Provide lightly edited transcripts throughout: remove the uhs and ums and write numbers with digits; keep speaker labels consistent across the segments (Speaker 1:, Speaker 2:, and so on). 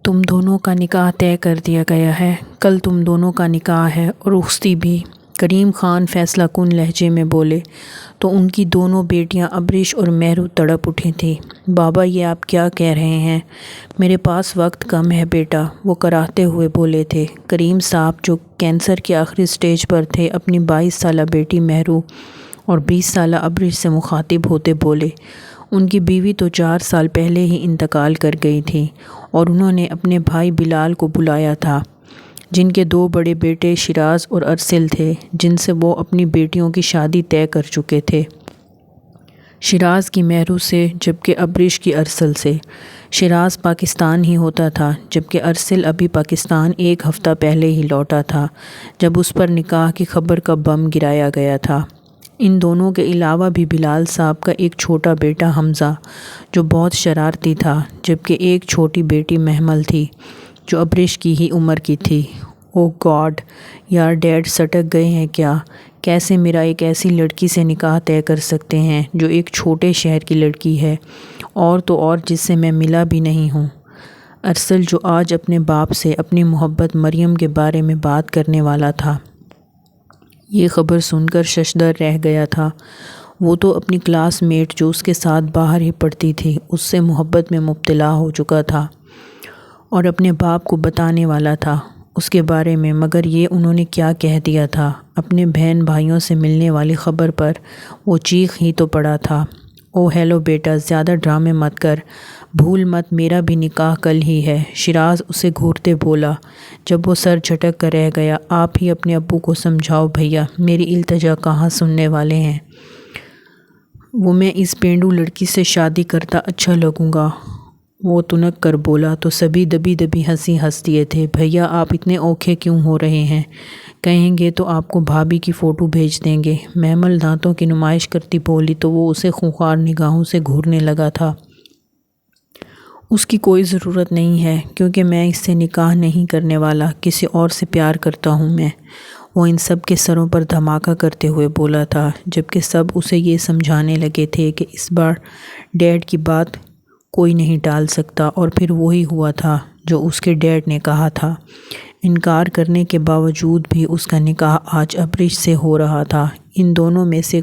Speaker 1: تم دونوں کا نکاح طے کر دیا گیا ہے۔ کل تم دونوں کا نکاح ہے اور رخصتی بھی۔ کریم خان فیصلہ کن لہجے میں بولے تو ان کی دونوں بیٹیاں ابریش اور مہرو تڑپ اٹھی تھیں۔ بابا یہ آپ کیا کہہ رہے ہیں؟ میرے پاس وقت کم ہے بیٹا، وہ کراہتے ہوئے بولے تھے۔ کریم صاحب جو کینسر کے آخری سٹیج پر تھے اپنی 22 سالہ بیٹی مہرو اور 20 سالہ ابریش سے مخاطب ہوتے بولے، ان کی بیوی تو 4 سال پہلے ہی انتقال کر گئی تھی اور انہوں نے اپنے بھائی بلال کو بلایا تھا جن کے 2 بڑے بیٹے شیراز اور ارسل تھے جن سے وہ اپنی بیٹیوں کی شادی طے کر چکے تھے، شیراز کی مہرو سے جبکہ ابریش کی ارسل سے۔ شیراز پاکستان ہی ہوتا تھا جبکہ ارسل ابھی پاکستان 1 ہفتہ پہلے ہی لوٹا تھا جب اس پر نکاح کی خبر کا بم گرایا گیا تھا۔ ان دونوں کے علاوہ بھی بلال صاحب کا ایک چھوٹا بیٹا حمزہ جو بہت شرارتی تھا، جبکہ ایک چھوٹی بیٹی محمل تھی جو ابریش کی ہی عمر کی تھی۔ او گاڈ یار، ڈیڈ سٹک گئے ہیں کیا؟ کیسے میرا ایک ایسی لڑکی سے نکاح طے کر سکتے ہیں جو ایک چھوٹے شہر کی لڑکی ہے، اور تو اور جس سے میں ملا بھی نہیں ہوں۔ ارسل جو آج اپنے باپ سے اپنی محبت مریم کے بارے میں بات کرنے والا تھا، یہ خبر سن کر ششدر رہ گیا تھا۔ وہ تو اپنی کلاس میٹ جو اس کے ساتھ باہر ہی پڑھتی تھی اس سے محبت میں مبتلا ہو چکا تھا اور اپنے باپ کو بتانے والا تھا اس کے بارے میں، مگر یہ انہوں نے کیا کہہ دیا تھا؟ اپنے بہن بھائیوں سے ملنے والی خبر پر وہ چیخ ہی تو پڑا تھا۔ او ہیلو بیٹا، زیادہ ڈرامے مت کر، بھول مت میرا بھی نکاح کل ہی ہے، شیراز اسے گھورتے بولا جب وہ سر جھٹک کر رہ گیا۔ آپ ہی اپنے ابو کو سمجھاؤ بھیا، میری التجا کہاں سننے والے ہیں؟ وہ میں اس پینڈو لڑکی سے شادی کرتا اچھا لگوں گا، وہ تنک کر بولا تو سبھی دبی دبی ہنسی ہنس دیے تھے۔ بھیا آپ اتنے اوکھے کیوں ہو رہے ہیں؟ کہیں گے تو آپ کو بھابھی کی فوٹو بھیج دیں گے۔ محمل دانتوں کی نمائش کرتی بولی تو وہ اسے خونخوار نگاہوں سے گھورنے لگا تھا۔ اس کی کوئی ضرورت نہیں ہے کیونکہ میں اس سے نکاح نہیں کرنے والا، کسی اور سے پیار کرتا ہوں میں، وہ ان سب کے سروں پر دھماکہ کرتے ہوئے بولا تھا، جبکہ سب اسے یہ سمجھانے لگے تھے کہ اس بار ڈیڈ کی بات کوئی نہیں ٹال سکتا، اور پھر وہی ہوا تھا جو اس کے ڈیڈ نے کہا تھا۔ انکار کرنے کے باوجود بھی اس کا نکاح آج ابریش سے ہو رہا تھا۔ ان دونوں میں سے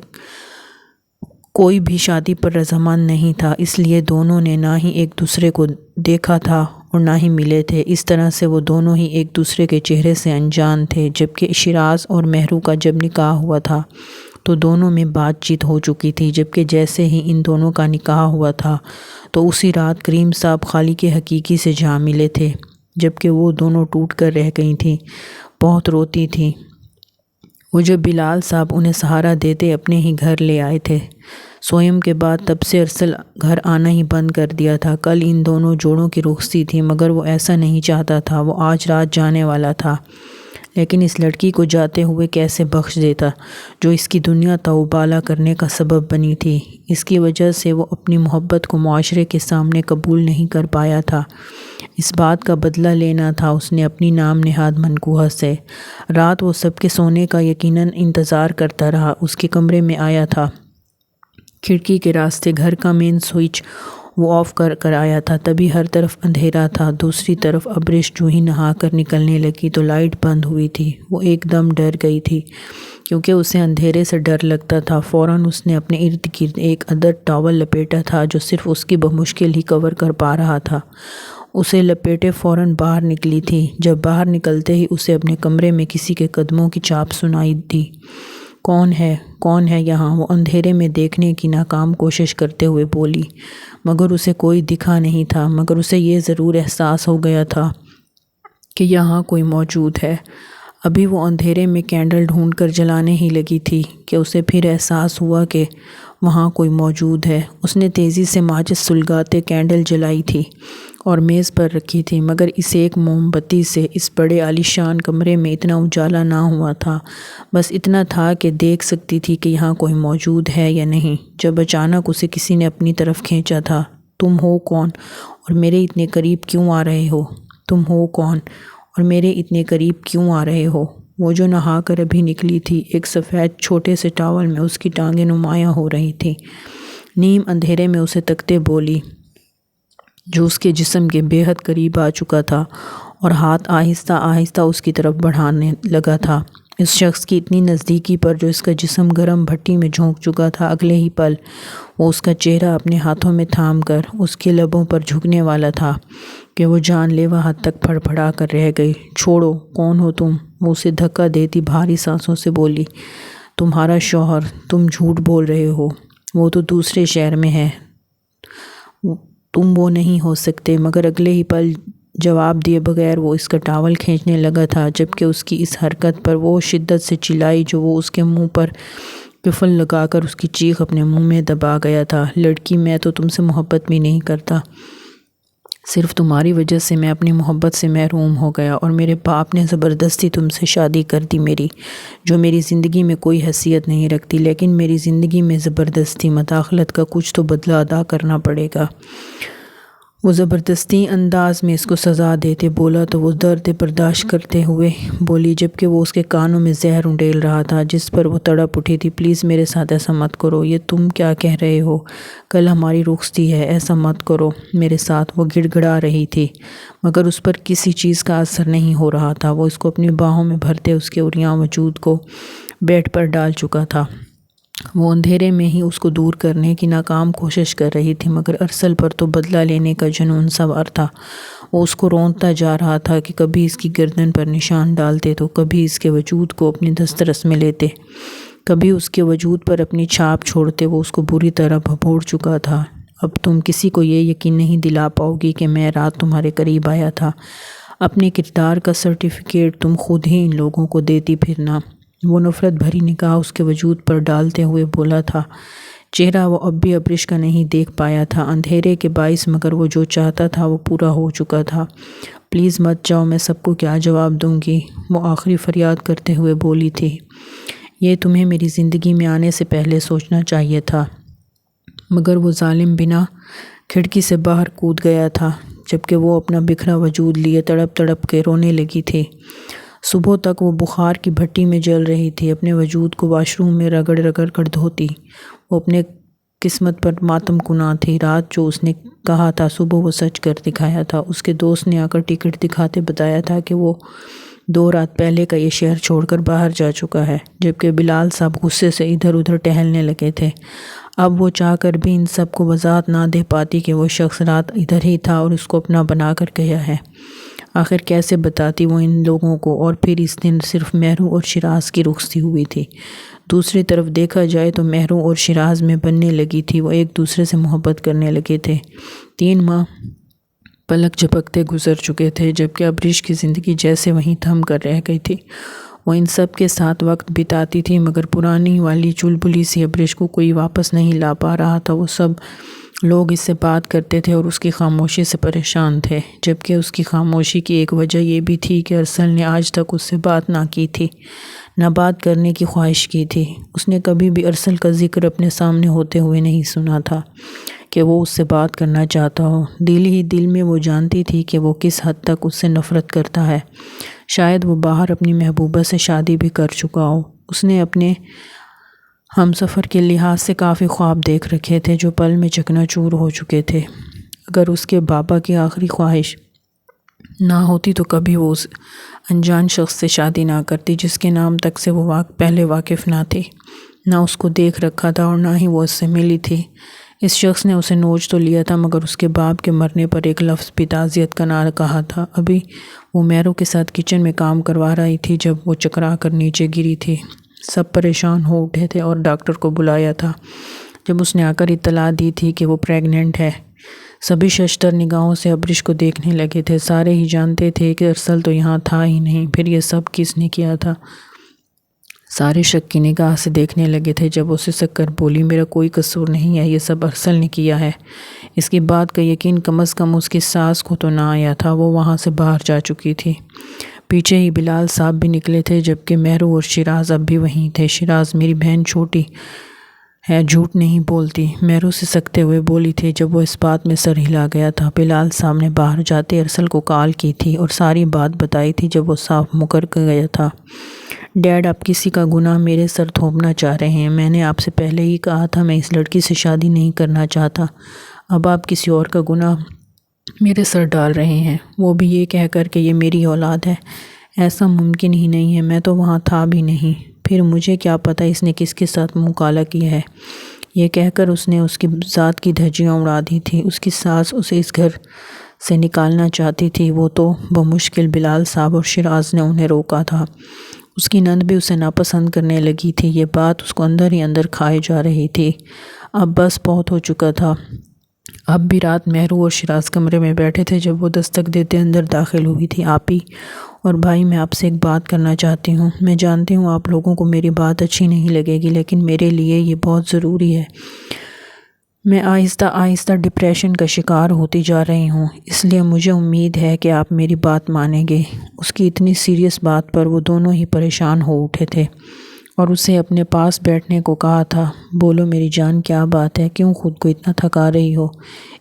Speaker 1: کوئی بھی شادی پر رضامند نہیں تھا، اس لیے دونوں نے نہ ہی ایک دوسرے کو دیکھا تھا اور نہ ہی ملے تھے۔ اس طرح سے وہ دونوں ہی ایک دوسرے کے چہرے سے انجان تھے۔ جبکہ شیراز اور مہرو کا جب نکاح ہوا تھا تو دونوں میں بات چیت ہو چکی تھی، جبکہ جیسے ہی ان دونوں کا نکاح ہوا تھا تو اسی رات کریم صاحب خالق حقیقی سے جا ملے تھے، جبکہ وہ دونوں ٹوٹ کر رہ گئی تھیں، بہت روتی تھیں۔ وہ جب بلال صاحب انہیں سہارا دیتے اپنے ہی گھر لے آئے تھے، سوئم کے بعد تب سے ارسل گھر آنا ہی بند کر دیا تھا۔ کل ان دونوں جوڑوں کی رخصتی تھی مگر وہ ایسا نہیں چاہتا تھا، وہ آج رات جانے والا تھا، لیکن اس لڑکی کو جاتے ہوئے کیسے بخش دیتا جو اس کی دنیا تاوبالا کرنے کا سبب بنی تھی۔ اس کی وجہ سے وہ اپنی محبت کو معاشرے کے سامنے قبول نہیں کر پایا تھا، اس بات کا بدلہ لینا تھا اس نے اپنی نام نہاد منقوہ سے۔ رات وہ سب کے سونے کا یقیناً انتظار کرتا رہا، اس کے کمرے میں آیا تھا، کھڑکی کے راستے گھر کا مین سوئچ وہ آف کر آیا تھا، تبھی ہر طرف اندھیرا تھا۔ دوسری طرف ابریش جو ہی نہا کر نکلنے لگی تو لائٹ بند ہوئی تھی، وہ ایک دم ڈر گئی تھی کیونکہ اسے اندھیرے سے ڈر لگتا تھا۔ فوراً اس نے اپنے ارد گرد ایک ادر ٹاول لپیٹا تھا جو صرف اس کی بمشکل ہی کور کر پا رہا تھا، اسے لپیٹے فوراً باہر نکلی تھی۔ جب باہر نکلتے ہی اسے اپنے کمرے میں کسی کے قدموں کی چاپ سنائی دی۔ کون ہے یہاں؟ وہ اندھیرے میں دیکھنے کی ناکام کوشش کرتے ہوئے بولی، مگر اسے کوئی دکھا نہیں تھا، مگر اسے یہ ضرور احساس ہو گیا تھا کہ یہاں کوئی موجود ہے۔ ابھی وہ اندھیرے میں کینڈل ڈھونڈ کر جلانے ہی لگی تھی کہ اسے پھر احساس ہوا کہ وہاں کوئی موجود ہے۔ اس نے تیزی سے ماچس سلگاتے کینڈل جلائی تھی اور میز پر رکھی تھی، مگر اس ایک موم بتی سے اس بڑے عالیشان کمرے میں اتنا اجالا نہ ہوا تھا، بس اتنا تھا کہ دیکھ سکتی تھی کہ یہاں کوئی موجود ہے یا نہیں، جب اچانک اسے کسی نے اپنی طرف کھینچا تھا۔ تم ہو کون اور میرے اتنے قریب کیوں آ رہے ہو؟ تم ہو کون اور میرے اتنے قریب کیوں آ رہے ہو؟ وہ جو نہا کر ابھی نکلی تھی، ایک سفید چھوٹے سے ٹاول میں اس کی ٹانگیں نمایاں ہو رہی تھیں، نیم اندھیرے میں اسے تکتے بولی، جو اس کے جسم کے بے حد قریب آ چکا تھا اور ہاتھ آہستہ آہستہ اس کی طرف بڑھانے لگا تھا۔ اس شخص کی اتنی نزدیکی پر جو اس کا جسم گرم بھٹی میں جھونک چکا تھا، اگلے ہی پل وہ اس کا چہرہ اپنے ہاتھوں میں تھام کر اس کے لبوں پر جھکنے والا تھا کہ وہ جان لیوا حد تک پھڑپھڑا کر رہ گئی۔ "چھوڑو، کون ہو تم؟" وہ اسے دھکا دیتی بھاری سانسوں سے بولی۔ "تمہارا شوہر۔ تم جھوٹ بول رہے ہو، وہ تو دوسرے شہر میں ہے، تم وہ نہیں ہو سکتے"۔ مگر اگلے ہی پل جواب دیے بغیر وہ اس کا ٹاول کھینچنے لگا تھا، جبکہ اس کی اس حرکت پر وہ شدت سے چلائی جو وہ اس کے منہ پر قفل لگا کر اس کی چیخ اپنے منہ میں دبا گیا تھا۔ "لڑکی، میں تو تم سے محبت بھی نہیں کرتا، صرف تمہاری وجہ سے میں اپنی محبت سے محروم ہو گیا، اور میرے باپ نے زبردستی تم سے شادی کر دی میری، جو میری زندگی میں کوئی حیثیت نہیں رکھتی، لیکن میری زندگی میں زبردستی مداخلت کا کچھ تو بدلہ ادا کرنا پڑے گا"۔ وہ زبردستی انداز میں اس کو سزا دیتے بولا تو وہ درد برداشت کرتے ہوئے بولی، جبکہ وہ اس کے کانوں میں زہر انڈیل رہا تھا، جس پر وہ تڑپ اٹھی تھی۔ "پلیز میرے ساتھ ایسا مت کرو، یہ تم کیا کہہ رہے ہو؟ کل ہماری رخصتی ہے، ایسا مت کرو میرے ساتھ"۔ وہ گڑ گڑا رہی تھی، مگر اس پر کسی چیز کا اثر نہیں ہو رہا تھا۔ وہ اس کو اپنی باہوں میں بھرتے اس کے عریاں وجود کو بیڈ پر ڈال چکا تھا۔ وہ اندھیرے میں ہی اس کو دور کرنے کی ناکام کوشش کر رہی تھی، مگر ارسل پر تو بدلہ لینے کا جنون سوار تھا۔ وہ اس کو رونتا جا رہا تھا کہ کبھی اس کی گردن پر نشان ڈالتے تو کبھی اس کے وجود کو اپنی دسترس میں لیتے، کبھی اس کے وجود پر اپنی چھاپ چھوڑتے۔ وہ اس کو بری طرح بھگوڑ چکا تھا۔ "اب تم کسی کو یہ یقین نہیں دلا پاؤ گی کہ میں رات تمہارے قریب آیا تھا، اپنے کردار کا سرٹیفکیٹ تم خود ہی ان لوگوں کو دیتی پھرنا"۔ وہ نفرت بھری نگاہ اس کے وجود پر ڈالتے ہوئے بولا تھا۔ چہرہ وہ اب بھی ابریش کا نہیں دیکھ پایا تھا اندھیرے کے باعث، مگر وہ جو چاہتا تھا وہ پورا ہو چکا تھا۔ "پلیز مت جاؤ، میں سب کو کیا جواب دوں گی"۔ وہ آخری فریاد کرتے ہوئے بولی تھی۔ "یہ تمہیں میری زندگی میں آنے سے پہلے سوچنا چاہیے تھا"۔ مگر وہ ظالم بنا کھڑکی سے باہر کود گیا تھا، جبکہ وہ اپنا بکھرا وجود لیے تڑپ تڑپ کے رونے لگی تھی۔ صبح تک وہ بخار کی بھٹی میں جل رہی تھی، اپنے وجود کو واش روم میں رگڑ رگڑ کر دھوتی۔ وہ اپنے قسمت پر ماتم کناں تھی۔ رات جو اس نے کہا تھا صبح وہ سچ کر دکھایا تھا۔ اس کے دوست نے آ کر ٹکٹ دکھاتے بتایا تھا کہ وہ 2 رات پہلے کا یہ شہر چھوڑ کر باہر جا چکا ہے، جبکہ بلال صاحب غصے سے ادھر ادھر ٹہلنے لگے تھے۔ اب وہ چاہ کر بھی ان سب کو وضاحت نہ دے پاتی کہ وہ شخص رات ادھر ہی تھا اور اس کو اپنا بنا کر گیا ہے۔ آخر کیسے بتاتی وہ ان لوگوں کو؟ اور پھر اس دن صرف مہرو اور شیراز کی رخصتی ہوئی تھی۔ دوسری طرف دیکھا جائے تو مہرو اور شیراز میں بننے لگی تھی، وہ ایک دوسرے سے محبت کرنے لگے تھے۔ 3 ماہ پلک جھپکتے گزر چکے تھے، جبکہ ابریش کی زندگی جیسے وہیں تھم کر رہ گئی تھی۔ وہ ان سب کے ساتھ وقت بتاتی تھی، مگر پرانی والی چلبلی سی ابریش کو کوئی واپس نہیں لا پا رہا تھا۔ وہ سب لوگ اس سے بات کرتے تھے اور اس کی خاموشی سے پریشان تھے، جبکہ اس کی خاموشی کی ایک وجہ یہ بھی تھی کہ ارسل نے آج تک اس سے بات نہ کی تھی، نہ بات کرنے کی خواہش کی تھی۔ اس نے کبھی بھی ارسل کا ذکر اپنے سامنے ہوتے ہوئے نہیں سنا تھا کہ وہ اس سے بات کرنا چاہتا ہو۔ دل ہی دل میں وہ جانتی تھی کہ وہ کس حد تک اس سے نفرت کرتا ہے۔ شاید وہ باہر اپنی محبوبہ سے شادی بھی کر چکا ہو۔ اس نے اپنے ہم سفر کے لحاظ سے کافی خواب دیکھ رکھے تھے جو پل میں چکنا چور ہو چکے تھے۔ اگر اس کے بابا کی آخری خواہش نہ ہوتی تو کبھی وہ اس انجان شخص سے شادی نہ کرتی جس کے نام تک سے وہ پہلے واقف نہ تھی، نہ اس کو دیکھ رکھا تھا اور نہ ہی وہ اس سے ملی تھی۔ اس شخص نے اسے نوچ تو لیا تھا، مگر اس کے باپ کے مرنے پر ایک لفظ بھی تعزیت کا نہ کہا تھا۔ ابھی وہ مہرو کے ساتھ کچن میں کام کروا رہی تھی جب وہ چکرا کر نیچے گری تھی۔ سب پریشان ہو اٹھے تھے اور ڈاکٹر کو بلایا تھا۔ جب اس نے آ کر اطلاع دی تھی کہ وہ پریگننٹ ہے، سبھی ششدر نگاہوں سے ابریش کو دیکھنے لگے تھے۔ سارے ہی جانتے تھے کہ ارسل تو یہاں تھا ہی نہیں، پھر یہ سب کس نے کیا تھا؟ سارے شک کی نگاہ سے دیکھنے لگے تھے۔ جب وہ سسک کر بولی، "میرا کوئی قصور نہیں ہے، یہ سب ارسل نے کیا ہے"۔ اس کی بات کا یقین کم از کم اس کی ساس کو تو نہ آیا تھا، وہ وہاں سے باہر جا چکی تھی۔ پیچھے ہی بلال صاحب بھی نکلے تھے، جبکہ مہرو اور شیراز اب بھی وہیں تھے۔ "شیراز، میری بہن چھوٹی ہے، جھوٹ نہیں بولتی"، مہرو سسکتے ہوئے بولی تھی۔ جب وہ اس بات میں سر ہلا گیا تھا، بلال صاحب نے باہر جاتے ارسل کو کال کی تھی اور ساری بات بتائی تھی۔ جب وہ صاف مکر گیا تھا، "ڈیڈ، آپ کسی کا گناہ میرے سر تھوپنا چاہ رہے ہیں۔ میں نے آپ سے پہلے ہی کہا تھا میں اس لڑکی سے شادی نہیں کرنا چاہتا، اب آپ کسی اور کا گناہ میرے سر ڈال رہے ہیں، وہ بھی یہ کہہ کر کہ یہ میری اولاد ہے۔ ایسا ممکن ہی نہیں ہے، میں تو وہاں تھا بھی نہیں۔ پھر مجھے کیا پتہ اس نے کس کے ساتھ منہ کالا کیا ہے۔ یہ کہہ کر اس نے اس کی ذات کی دھجیاں اڑا دی تھی۔ اس کی ساس اسے اس گھر سے نکالنا چاہتی تھی، وہ تو بمشکل بلال صاحب اور شیراز نے انہیں روکا تھا۔ اس کی نند بھی اسے ناپسند کرنے لگی تھی۔ یہ بات اس کو اندر ہی اندر کھائے جا رہی تھی۔ اب بس بہت ہو چکا تھا۔ اب بھی رات مہرو اور شیراز کمرے میں بیٹھے تھے جب وہ دستک دیتے اندر داخل ہوئی تھی۔ آپی اور بھائی، میں آپ سے ایک بات کرنا چاہتی ہوں۔ میں جانتی ہوں آپ لوگوں کو میری بات اچھی نہیں لگے گی، لیکن میرے لیے یہ بہت ضروری ہے۔ میں آہستہ آہستہ ڈپریشن کا شکار ہوتی جا رہی ہوں، اس لیے مجھے امید ہے کہ آپ میری بات مانیں گے۔ اس کی اتنی سیریس بات پر وہ دونوں ہی پریشان ہو اٹھے تھے اور اسے اپنے پاس بیٹھنے کو کہا تھا۔ بولو میری جان، کیا بات ہے؟ کیوں خود کو اتنا تھکا رہی ہو؟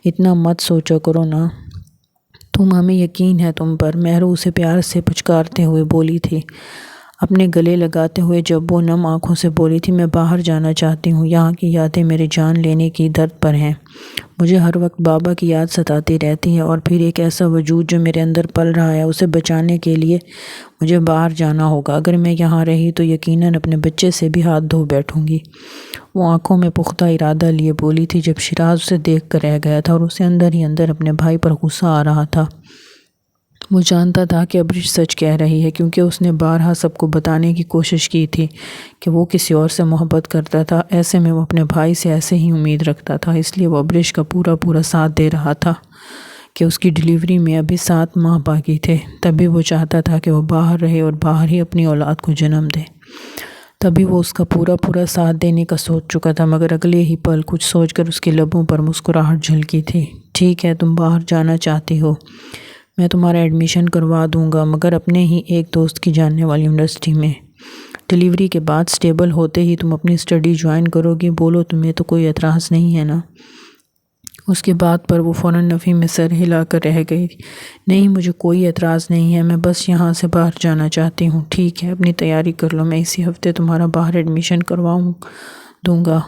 Speaker 1: اتنا مت سوچا کرو نا، ہمیں یقین ہے تم پر، مہرو اسے پیار سے پچکارتے ہوئے بولی تھی، اپنے گلے لگاتے ہوئے جب وہ نم آنکھوں سے بولی تھی، میں باہر جانا چاہتی ہوں، یہاں کی یادیں میری جان لینے کی درد پر ہیں۔ مجھے ہر وقت بابا کی یاد ستاتی رہتی ہے، اور پھر ایک ایسا وجود جو میرے اندر پل رہا ہے، اسے بچانے کے لیے مجھے باہر جانا ہوگا۔ اگر میں یہاں رہی تو یقیناً اپنے بچے سے بھی ہاتھ دھو بیٹھوں گی۔ وہ آنکھوں میں پختہ ارادہ لیے بولی تھی جب شیراز اسے دیکھ کر رہ گیا تھا اور اسے اندر ہی اندر اپنے بھائی پر غصہ آ رہا تھا۔ وہ جانتا تھا کہ ابریش سچ کہہ رہی ہے، کیونکہ اس نے بارہا سب کو بتانے کی کوشش کی تھی کہ وہ کسی اور سے محبت کرتا تھا۔ ایسے میں وہ اپنے بھائی سے ایسے ہی امید رکھتا تھا، اس لیے وہ ابریش کا پورا ساتھ دے رہا تھا کہ اس کی ڈیلیوری میں ابھی 7 ماہ باقی تھے۔ تبھی وہ چاہتا تھا کہ وہ باہر رہے اور باہر ہی اپنی اولاد کو جنم دے۔ تبھی وہ اس کا پورا ساتھ دینے کا سوچ چکا تھا، مگر اگلے ہی پل کچھ سوچ کر اس کے لبوں پر مسکراہٹ جھلکی تھی۔ ٹھیک ہے، تم باہر جانا چاہتی ہو، میں تمہارا ایڈمیشن کروا دوں گا، مگر اپنے ہی ایک دوست کی جاننے والی یونیورسٹی میں۔ ڈیلیوری کے بعد سٹیبل ہوتے ہی تم اپنی اسٹڈی جوائن کرو گی۔ بولو تمہیں تو کوئی اعتراض نہیں ہے نا؟ اس کی بات پر وہ فوراً نفی میں سر ہلا کر رہ گئی۔ نہیں، مجھے کوئی اعتراض نہیں ہے، میں بس یہاں سے باہر جانا چاہتی ہوں۔ ٹھیک ہے، اپنی تیاری کر لو، میں اسی ہفتے تمہارا باہر ایڈمیشن کرواؤں دوں گا۔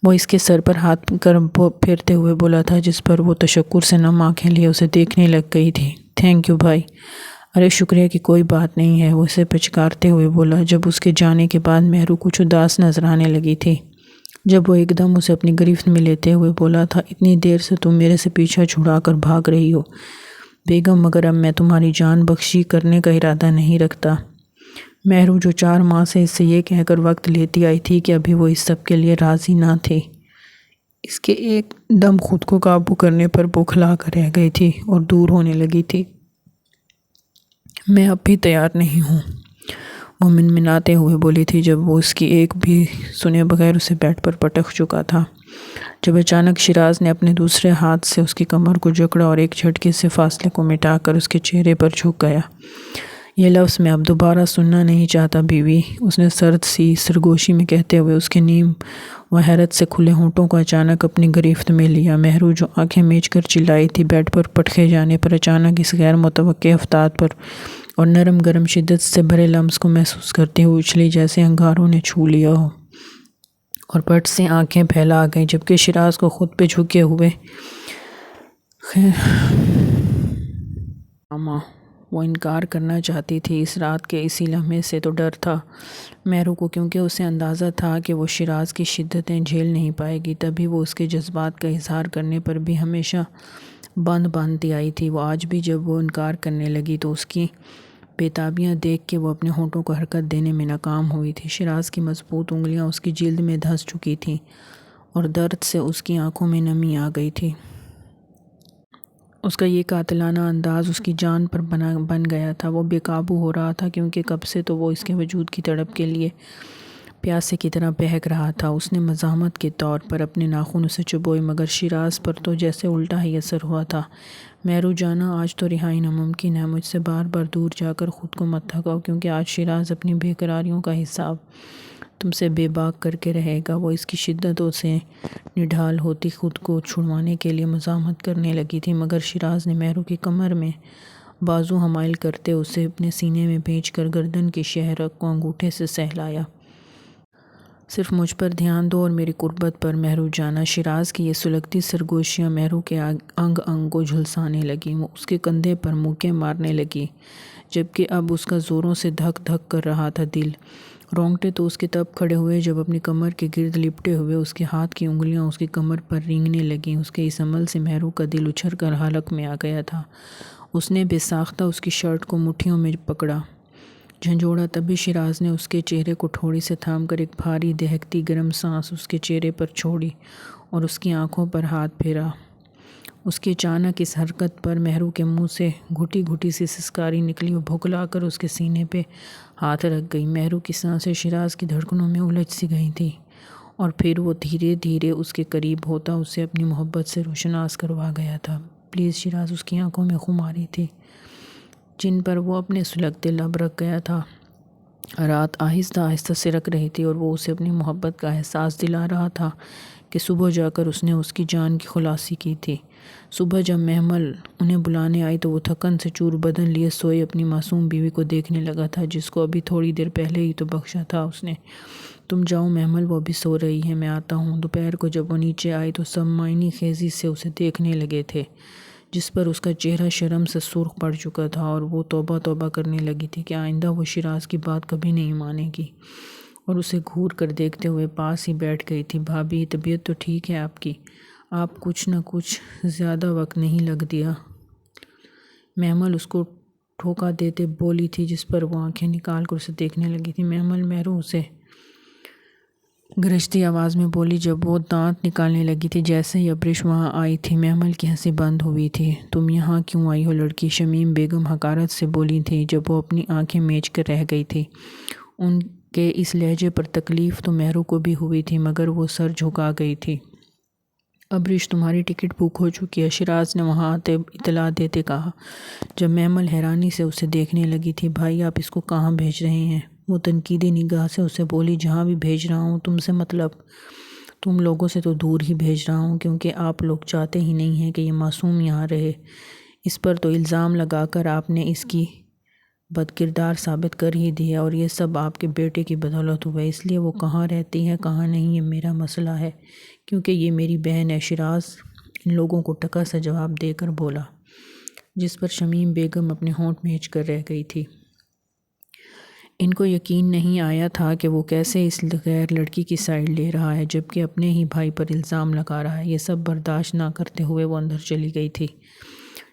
Speaker 1: وہ اس کے سر پر ہاتھ کر پھیرتے ہوئے بولا تھا، جس پر وہ تشکر سے نم آنکھیں لیے اسے دیکھنے لگ گئی تھی۔ تھینک یو بھائی۔ ارے شکریہ کی کوئی بات نہیں ہے، وہ اسے پچکارتے ہوئے بولا۔ جب اس کے جانے کے بعد مہرو کچھ اداس نظر آنے لگی تھی، جب وہ ایک دم اسے اپنی گرفت میں لیتے ہوئے بولا تھا، اتنی دیر سے تم میرے سے پیچھا چھڑا کر بھاگ رہی ہو بیگم، مگر اب میں تمہاری جان بخشی کرنے کا ارادہ نہیں رکھتا۔ مہرو جو 4 ماہ سے اس سے یہ کہہ کر وقت لیتی آئی تھی کہ ابھی وہ اس سب کے لیے راضی نہ تھی، اس کے ایک دم خود کو قابو کرنے پر بوکھلا کر رہ گئی تھی اور دور ہونے لگی تھی۔ میں اب بھی تیار نہیں ہوں، وہ منمناتے ہوئے بولی تھی جب وہ اس کی ایک بھی سنے بغیر اسے بیڈ پر پٹک چکا تھا۔ جب اچانک شیراز نے اپنے دوسرے ہاتھ سے اس کی کمر کو جکڑا اور ایک جھٹکے سے فاصلے کو مٹا کر اس کے چہرے پر جھک گیا۔ یہ لفظ میں اب دوبارہ سننا نہیں چاہتا بیوی، اس نے سرد سی سرگوشی میں کہتے ہوئے اس کے نیم و حیرت سے کھلے ہونٹوں کو اچانک اپنی گرفت میں لیا۔ مہرو جو آنکھیں میچ کر چلائی تھی، بیڈ پر پٹکے جانے پر اچانک اس غیر متوقع افتاد پر اور نرم گرم شدت سے بھرے لمس کو محسوس کرتے ہوئے اچھلی جیسے انگاروں نے چھو لیا ہو اور پٹ سے آنکھیں پھیلا گئیں، جبکہ شیراز کو خود پہ جھکے ہوئے وہ انکار کرنا چاہتی تھی۔ اس رات کے اسی لمحے سے تو ڈر تھا مہرو کو، کیونکہ اسے اندازہ تھا کہ وہ شیراز کی شدتیں جھیل نہیں پائے گی۔ تبھی وہ اس کے جذبات کا اظہار کرنے پر بھی ہمیشہ باندھتی آئی تھی۔ وہ آج بھی جب وہ انکار کرنے لگی تو اس کی بے تابیاں دیکھ کے وہ اپنے ہونٹوں کو حرکت دینے میں ناکام ہوئی تھی۔ شیراز کی مضبوط انگلیاں اس کی جلد میں دھنس چکی تھیں اور درد سے اس کی آنکھوں میں نمی آ گئی تھی۔ اس کا یہ قاتلانہ انداز اس کی جان پر بن گیا تھا۔ وہ بے قابو ہو رہا تھا، کیونکہ کب سے تو وہ اس کے وجود کی تڑپ کے لیے پیاسے کی طرح بہک رہا تھا۔ اس نے مزاحمت کے طور پر اپنے ناخن اسے چبوئے، مگر شیراز پر تو جیسے الٹا ہی اثر ہوا تھا۔ مہرو جانا، آج تو رہائی ناممکن ہے، مجھ سے بار بار دور جا کر خود کو مت تھکاؤ، کیونکہ آج شیراز اپنی بے قراریوں کا حساب تم سے بے باک کر کے رہے گا۔ وہ اس کی شدتوں سے نڈھال ہوتی خود کو چھڑوانے کے لیے مزاحمت کرنے لگی تھی، مگر شیراز نے مہرو کی کمر میں بازو حمائل کرتے اسے اپنے سینے میں بھیج کر گردن کی شہرک کو انگوٹھے سے سہلایا۔ صرف مجھ پر دھیان دو اور میری قربت پر محرو جانا۔ شیراز کی یہ سلگتی سرگوشیاں محرو کے انگ انگ کو جھلسانے لگیں۔ وہ اس کے کندھے پر موکے مارنے لگی، جبکہ اب اس کا زوروں سے دھک دھک کر رہا تھا دل۔ رونگٹے تو اس کے تب کھڑے ہوئے جب اپنی کمر کے گرد لپٹے ہوئے اس کے ہاتھ کی انگلیاں اس کی کمر پر رینگنے لگیں۔ اس کے اس عمل سے محرو کا دل اچھل کر حلق میں آ گیا تھا۔ اس نے بے ساختہ اس کی شرٹ کو مٹھیوں میں پکڑا، جھنجھوڑا۔ تبھی شیراز نے اس کے چہرے کو ٹھوڑی سے تھام کر ایک بھاری دہکتی گرم سانس اس کے چہرے پر چھوڑی اور اس کی آنکھوں پر ہاتھ پھیرا۔ اس کی اچانک اس حرکت پر محرو کے منہ سے گھٹی گھٹی سی سسکاری نکلی اور بھگلا کر اس کے سینے پہ ہاتھ رکھ گئی۔ محرو کی سانسیں شیراز کی دھڑکنوں میں الجھ سی گئی تھیں، اور پھر وہ دھیرے دھیرے اس کے قریب ہوتا اسے اپنی محبت سے روشناس کروا گیا تھا۔ پلیز شیراز اس کی آنکھوں میں خماری تھی جن پر وہ اپنے سلگتے لب رکھ گیا تھا۔ رات آہستہ آہستہ سرک رہی تھی اور وہ اسے اپنی محبت کا احساس دلا رہا تھا کہ صبح جا کر اس نے اس کی جان کی خلاصی کی تھی۔ صبح جب محمل انہیں بلانے آئی تو وہ تھکن سے چور بدن لیے سوئی اپنی معصوم بیوی کو دیکھنے لگا تھا، جس کو ابھی تھوڑی دیر پہلے ہی تو بخشا تھا اس نے۔ تم جاؤ محمل، وہ ابھی سو رہی ہے، میں آتا ہوں۔ دوپہر کو جب وہ نیچے آئی تو سب معنی خیزی سے اسے دیکھنے لگے تھے، جس پر اس کا چہرہ شرم سے سرخ پڑ چکا تھا، اور وہ توبہ توبہ کرنے لگی تھی کہ آئندہ وہ شیراز کی بات کبھی نہیں مانے گی، اور اسے گھور کر دیکھتے ہوئے پاس ہی بیٹھ گئی تھی۔ بھابھی، طبیعت تو ٹھیک ہے آپ کی؟ آپ کچھ نہ کچھ زیادہ وقت نہیں لگ دیا، محمل اس کو ٹھوکا دیتے بولی تھی، جس پر وہ آنکھیں نکال کر اسے دیکھنے لگی تھی۔ محمل محرو سے گرجتی آواز میں بولی جب وہ دانت نکالنے لگی تھی۔ جیسے ہی ابریش وہاں آئی تھی محمل کی ہنسی بند ہوئی تھی۔ تم یہاں کیوں آئی ہو لڑکی؟ شمیم بیگم حقارت سے بولی تھی جب وہ اپنی آنکھیں میچ کر رہ گئی تھی۔ ان کے اس لہجے پر تکلیف تو محرو کو بھی ہوئی تھی، مگر وہ سر جھکا گئی تھی۔ ابریش، تمہاری ٹکٹ بک ہو چکی ہے، شیراز نے وہاں آتے اطلاع دیتے کہا۔ جب محمل حیرانی سے اسے دیکھنے لگی تھی۔ بھائی، آپ اس کو کہاں بھیج رہے ہیں؟ وہ تنقیدی نگاہ سے اسے بولی۔ جہاں بھی بھیج رہا ہوں تم سے مطلب، تم لوگوں سے تو دور ہی بھیج رہا ہوں، کیونکہ آپ لوگ چاہتے ہی نہیں ہیں کہ یہ معصوم یہاں رہے۔ اس پر تو الزام لگا کر آپ نے اس کی بدکردار ثابت کر ہی دیا، اور یہ سب آپ کے بیٹے کی بدولت ہوا ہے۔ اس لیے وہ کہاں رہتی ہے کہاں نہیں یہ میرا مسئلہ ہے، کیونکہ یہ میری بہن ہے۔ شیراز ان لوگوں کو ٹکا سا جواب دے کر بولا، جس پر شمیم بیگم اپنے ہونٹ میچ کر رہ گئی تھی۔ ان کو یقین نہیں آیا تھا کہ وہ کیسے اس غیر لڑکی کی سائیڈ لے رہا ہے، جبکہ اپنے ہی بھائی پر الزام لگا رہا ہے۔ یہ سب برداشت نہ کرتے ہوئے وہ اندر چلی گئی تھی۔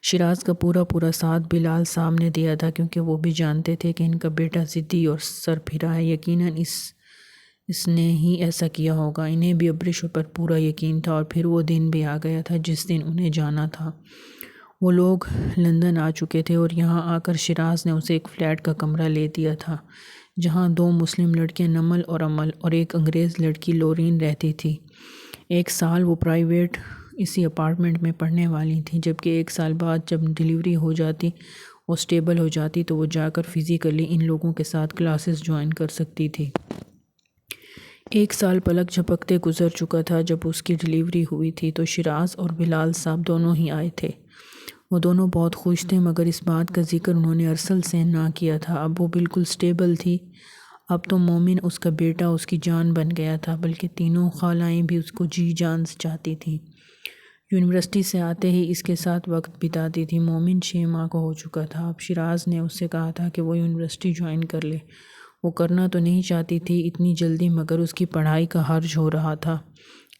Speaker 1: شیراز کا پورا ساتھ بلال صاحب نے دیا تھا، کیونکہ وہ بھی جانتے تھے کہ ان کا بیٹا ضدی اور سر پھرا ہے۔ یقیناً اس نے ہی ایسا کیا ہوگا۔ انہیں بھی ابریش پر پورا یقین تھا، اور پھر وہ دن بھی آ گیا تھا جس دن انہیں جانا تھا۔ وہ لوگ لندن آ چکے تھے، اور یہاں آ کر شیراز نے اسے ایک فلیٹ کا کمرہ لے دیا تھا، جہاں 2 مسلم لڑکیاں نمل اور امل اور ایک انگریز لڑکی لورین رہتی تھی۔ 1 سال وہ پرائیویٹ اسی اپارٹمنٹ میں پڑھنے والی تھیں، جبکہ 1 سال بعد جب ڈیلیوری ہو جاتی اور اسٹیبل ہو جاتی تو وہ جا کر فزیکلی ان لوگوں کے ساتھ کلاسز جوائن کر سکتی تھی۔ 1 سال پلک جھپکتے گزر چکا تھا جب اس کی ڈیلیوری ہوئی تھی تو شیراز اور بلال صاحب دونوں ہی آئے تھے۔ وہ دونوں بہت خوش تھے، مگر اس بات کا ذکر انہوں نے ارسل سے نہ کیا تھا۔ اب وہ بالکل اسٹیبل تھی۔ اب تو مومن اس کا بیٹا اس کی جان بن گیا تھا، بلکہ تینوں خالائیں بھی اس کو جی جان سے چاہتی تھیں۔ یونیورسٹی سے آتے ہی اس کے ساتھ وقت بتاتی تھی۔ مومن 6 ماہ کا ہو چکا تھا۔ اب شیراز نے اس سے کہا تھا کہ وہ یونیورسٹی جوائن کر لے۔ وہ کرنا تو نہیں چاہتی تھی اتنی جلدی، مگر اس کی پڑھائی کا حرج ہو رہا تھا۔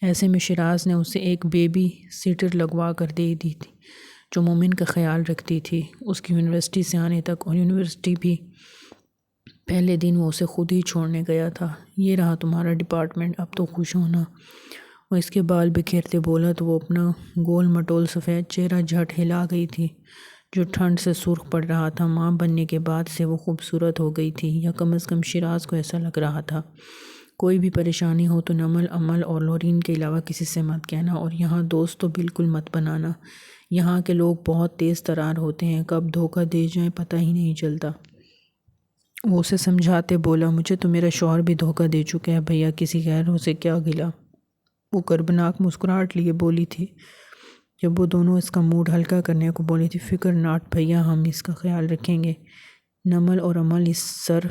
Speaker 1: ایسے میں شیراز نے اسے ایک بیبی سیٹر لگوا کر دے دی تھی، جو مومن کا خیال رکھتی تھی اس کی یونیورسٹی سے آنے تک، اور یونیورسٹی بھی پہلے دن وہ اسے خود ہی چھوڑنے گیا تھا۔ یہ رہا تمہارا ڈپارٹمنٹ، اب تو خوش ہونا۔ وہ اس کے بال بکھیرتے بولا تو وہ اپنا گول مٹول سفید چہرہ جھٹ ہلا گئی تھی، جو ٹھنڈ سے سرخ پڑ رہا تھا۔ ماں بننے کے بعد سے وہ خوبصورت ہو گئی تھی، یا کم از کم شیراز کو ایسا لگ رہا تھا۔ کوئی بھی پریشانی ہو تو نمل، امل اور لورین کے علاوہ کسی سے مت کہنا، اور یہاں دوست تو بالکل مت بنانا۔ یہاں کے لوگ بہت تیز ترار ہوتے ہیں، کب دھوکہ دے جائیں پتہ ہی نہیں چلتا۔ وہ اسے سمجھاتے بولا، مجھے تو میرا شوہر بھی دھوکہ دے چکا ہے بھیا، کسی غیروں سے کیا گلا۔ وہ کربناک مسکراہٹ لیے بولی تھی جب وہ دونوں اس کا موڈ ہلکا کرنے کو بولی تھی۔ فکر ناٹ بھیا، ہم اس کا خیال رکھیں گے۔ نمل اور امل اس سر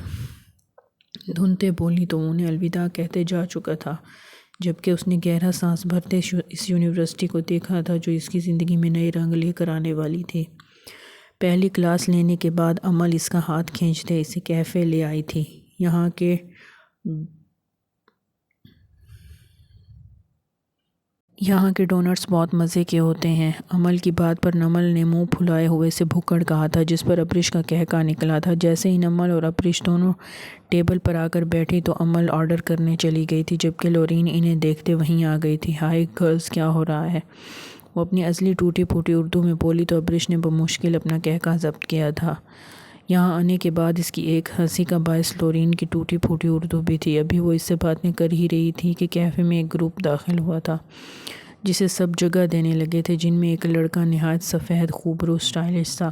Speaker 1: دھنتے بولی تو انہیں الوداع کہتے جا چکا تھا، جبکہ اس نے گہرا سانس بھرتے اس یونیورسٹی کو دیکھا تھا جو اس کی زندگی میں نئے رنگ لے کر آنے والی تھی۔ پہلی کلاس لینے کے بعد عمل اس کا ہاتھ کھینچتے اسے کیفے لے آئی تھی۔ یہاں کے ڈونٹس بہت مزے کے ہوتے ہیں۔ عمل کی بات پر نمل نے منہ پھلائے ہوئے سے بھکڑ کہا تھا، جس پر ابریش کا کہکا نکلا تھا۔ جیسے ہی نمل اور ابریش دونوں ٹیبل پر آ کر بیٹھی تو عمل آرڈر کرنے چلی گئی تھی، جبکہ لورین انہیں دیکھتے وہیں آ گئی تھی۔ ہائے گرلز، کیا ہو رہا ہے؟ وہ اپنی اصلی ٹوٹی پھوٹی اردو میں بولی تو ابریش نے بمشکل اپنا کہکا ضبط کیا تھا۔ یہاں آنے کے بعد اس کی ایک ہنسی کا باعث لورین کی ٹوٹی پھوٹی اردو بھی تھی۔ ابھی وہ اس سے باتیں کر ہی رہی تھی کہ کیفے میں ایک گروپ داخل ہوا تھا جسے سب جگہ دینے لگے تھے، جن میں ایک لڑکا نہایت سفید، خوبرو، اسٹائلش سا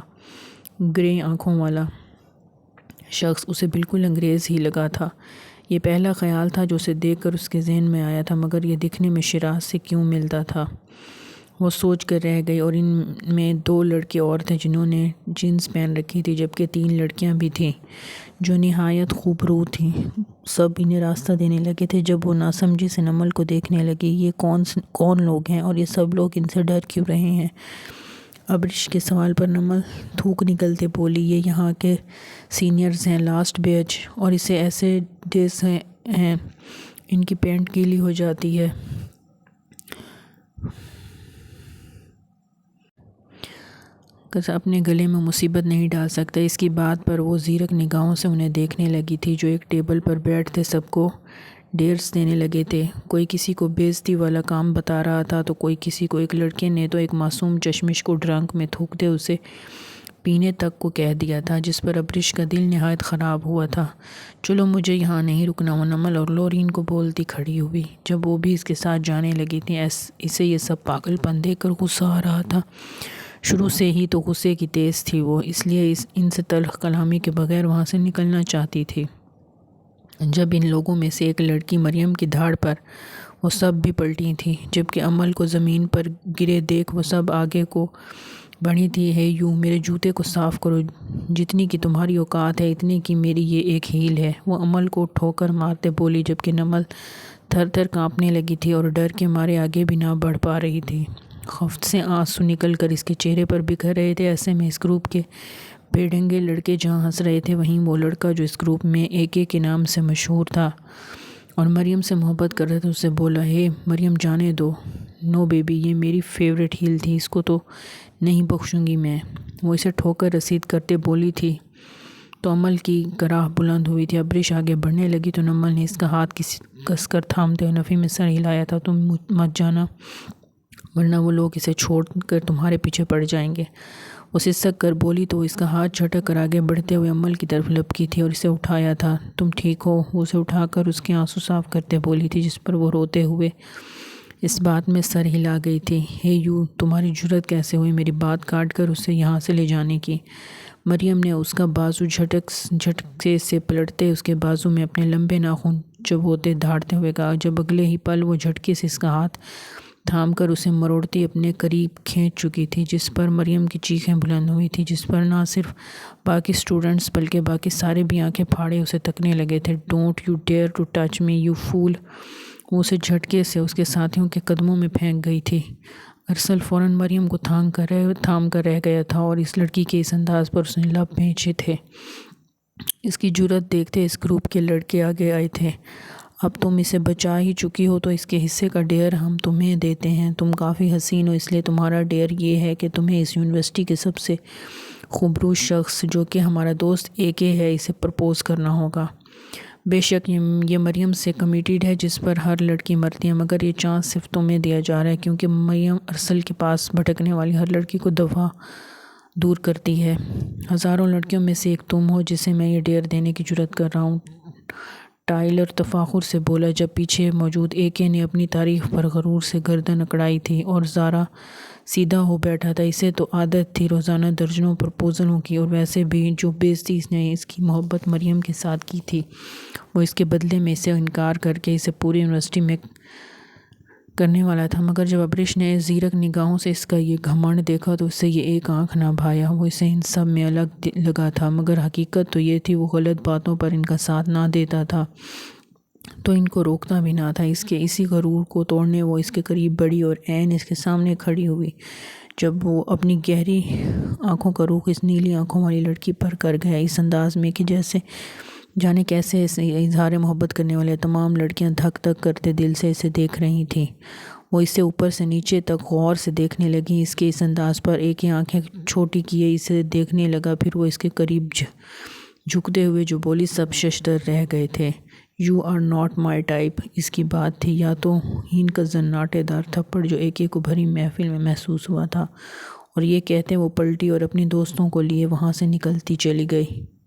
Speaker 1: گرے آنکھوں والا شخص اسے بالکل انگریز ہی لگا تھا۔ یہ پہلا خیال تھا جو اسے دیکھ کر اس کے ذہن میں آیا تھا، مگر یہ دکھنے میں شیراز سے کیوں ملتا تھا؟ وہ سوچ کر رہ گئی۔ اور ان میں 2 لڑکے اور تھے جنہوں نے جینس پہن رکھی تھی، جبکہ 3 لڑکیاں بھی تھیں جو نہایت خوبرو تھیں۔ سب انہیں راستہ دینے لگے تھے۔ جب وہ ناسمجھی سے نمل کو دیکھنے لگی، یہ کون لوگ ہیں اور یہ سب لوگ ان سے ڈر کیوں رہے ہیں؟ ابریش کے سوال پر نمل تھوک نکلتے بولی، یہ یہاں کے سینئرز ہیں، لاسٹ بیچ، اور اسے ایسے ڈیز ہیں ان کی پینٹ گیلی ہو جاتی ہے۔ اپنے گلے میں مصیبت نہیں ڈال سکتا۔ اس کی بات پر وہ زیرک نگاہوں سے انہیں دیکھنے لگی تھی جو ایک ٹیبل پر بیٹھتے سب کو ڈیرس دینے لگے تھے۔ کوئی کسی کو بے عزتی والا کام بتا رہا تھا تو کوئی کسی کو۔ ایک لڑکے نے تو ایک معصوم چشمش کو ڈرنک میں تھوکتے اسے پینے تک کو کہہ دیا تھا، جس پر ابریش کا دل نہایت خراب ہوا تھا۔ چلو، مجھے یہاں نہیں رکنا، وہ نمل اور لورین کو بولتی کھڑی ہوئی، جب وہ بھی اس کے ساتھ جانے لگی تھی۔ اسے یہ سب پاگل پن دیکھ کر غصہ آ رہا تھا۔ شروع سے ہی تو غصے کی تیز تھی وہ، اس لیے ان سے تلخ کلامی کے بغیر وہاں سے نکلنا چاہتی تھی۔ جب ان لوگوں میں سے ایک لڑکی مریم کی دھاڑ پر، وہ سب بھی پلٹی تھیں، جبکہ عمل کو زمین پر گرے دیکھ وہ سب آگے کو بڑھی تھی۔ ہے یو، میرے جوتے کو صاف کرو، جتنی کی تمہاری اوقات ہے اتنی کی میری یہ ایک ہیل ہے، وہ عمل کو ٹھوکر مارتے بولی، جبکہ نمل تھر تھر کانپنے لگی تھی اور ڈر کے مارے آگے بھی نہ بڑھ پا رہی تھی۔ خفت سے آنسو نکل کر اس کے چہرے پر بکھر رہے تھے۔ ایسے میں اس گروپ کے بے ڈھنگے لڑکے جہاں ہنس رہے تھے، وہیں وہ لڑکا جو اس گروپ میں AK کے نام سے مشہور تھا اور مریم سے محبت کر رہا تھا، اسے بولا، ہے مریم، جانے دو۔ نو بیبی، یہ میری فیورٹ ہیل تھی، اس کو تو نہیں بخشوں گی میں، وہ اسے ٹھوکر رسید کرتے بولی تھی تو عمل کی کراہ بلند ہوئی تھی۔ ابریش آگے بڑھنے لگی تو نمل نے اس کا ہاتھ کس کر تھامتے ہوئے نفی میں سر ہلایا تھا، تم مت جانا ورنہ وہ لوگ اسے چھوڑ کر تمہارے پیچھے پڑ جائیں گے۔ وہ سسک کر بولی تو وہ اس کا ہاتھ جھٹک کر آگے بڑھتے ہوئے عمل کی طرف لپکی تھی اور اسے اٹھایا تھا۔ تم ٹھیک ہو؟ وہ اسے اٹھا کر اس کے آنسو صاف کرتے بولی تھی، جس پر وہ روتے ہوئے اس بات میں سر ہلا گئی تھی۔ ہے یو، تمہاری جرأت کیسے ہوئی میری بات کاٹ کر اسے یہاں سے لے جانے کی؟ مریم نے اس کا بازو جھٹکے سے پلٹتے اس کے بازو میں اپنے لمبے ناخن چبوتے دھاڑتے ہوئے کہا، جب اگلے ہی پل وہ جھٹکے سے اس کا ہاتھ تھام کر اسے مروڑتی اپنے قریب کھینچ چکی تھی، جس پر مریم کی چیخیں بلند ہوئی تھی، جس پر نہ صرف باقی اسٹوڈنٹس بلکہ باقی سارے بھی آنکھیں پھاڑے اسے تکنے لگے تھے۔ Don't you dare to touch me you fool, وہ اسے جھٹکے سے اس کے ساتھیوں کے قدموں میں پھینک گئی تھی۔ ارسل فوراً مریم کو تھام کر رہ گیا تھا اور اس لڑکی کے اس انداز پر اس نے لب بھینچے تھے۔ اس کی جرأت دیکھتے اس گروپ کے لڑکے آگے آئے تھے۔ اب تم اسے بچا ہی چکی ہو تو اس کے حصے کا ڈیئر ہم تمہیں دیتے ہیں۔ تم کافی حسین ہو، اس لیے تمہارا ڈیئر یہ ہے کہ تمہیں اس یونیورسٹی کے سب سے خوبصورت شخص جو کہ ہمارا دوست AK ہے، اسے پرپوز کرنا ہوگا۔ بے شک یہ مریم سے کمیٹڈ ہے جس پر ہر لڑکی مرتی ہے، مگر یہ چانس صرف تمہیں دیا جا رہا ہے کیونکہ مریم ارسل کے پاس بھٹکنے والی ہر لڑکی کو دفعہ دور کرتی ہے۔ ہزاروں لڑکیوں میں سے ایک تم ہو جسے میں یہ ڈیئر دینے کی جرأت کر رہا ہوں، ٹائلر تفاخر سے بولا، جب پیچھے موجود AK نے اپنی تعریف پر غرور سے گردن اکڑائی تھی، اور زارا سیدھا ہو بیٹھا تھا۔ اسے تو عادت تھی روزانہ درجنوں پرپوزلوں کی، اور ویسے بھی جو بے عزتی اس نے اس کی محبت مریم کے ساتھ کی تھی، وہ اس کے بدلے میں اسے انکار کر کے اسے پوری یونیورسٹی میں کرنے والا تھا، مگر جب ابریش نے زیرک نگاہوں سے اس کا یہ گھمنڈ دیکھا تو اس سے یہ ایک آنکھ نہ بھایا۔ وہ اسے ان سب میں الگ لگا تھا، مگر حقیقت تو یہ تھی وہ غلط باتوں پر ان کا ساتھ نہ دیتا تھا تو ان کو روکتا بھی نہ تھا۔ اس کے اسی غرور کو توڑنے وہ اس کے قریب بڑھی اور عین اس کے سامنے کھڑی ہوئی۔ جب وہ اپنی گہری آنکھوں کا رخ اس نیلی آنکھوں والی لڑکی پر کر گیا، اس انداز میں کہ جیسے جانے کیسے اسے اظہار محبت کرنے والے تمام لڑکیاں دھک دھک کرتے دل سے اسے دیکھ رہی تھیں، وہ اسے اوپر سے نیچے تک غور سے دیکھنے لگیں۔ اس کے اس انداز پر ایک ہی آنکھیں چھوٹی کیے اسے دیکھنے لگا، پھر وہ اس کے قریب جھکتے ہوئے جو بولی سب ششدر رہ گئے تھے۔ "You are not my type", اس کی بات تھی یا توہین کا زناٹے دار تھپڑ جو ایک ایک کو بھری محفل میں محسوس ہوا تھا، اور یہ کہتے وہ پلٹی اور اپنی دوستوں کو لیے وہاں سے نکلتی چلی گئی۔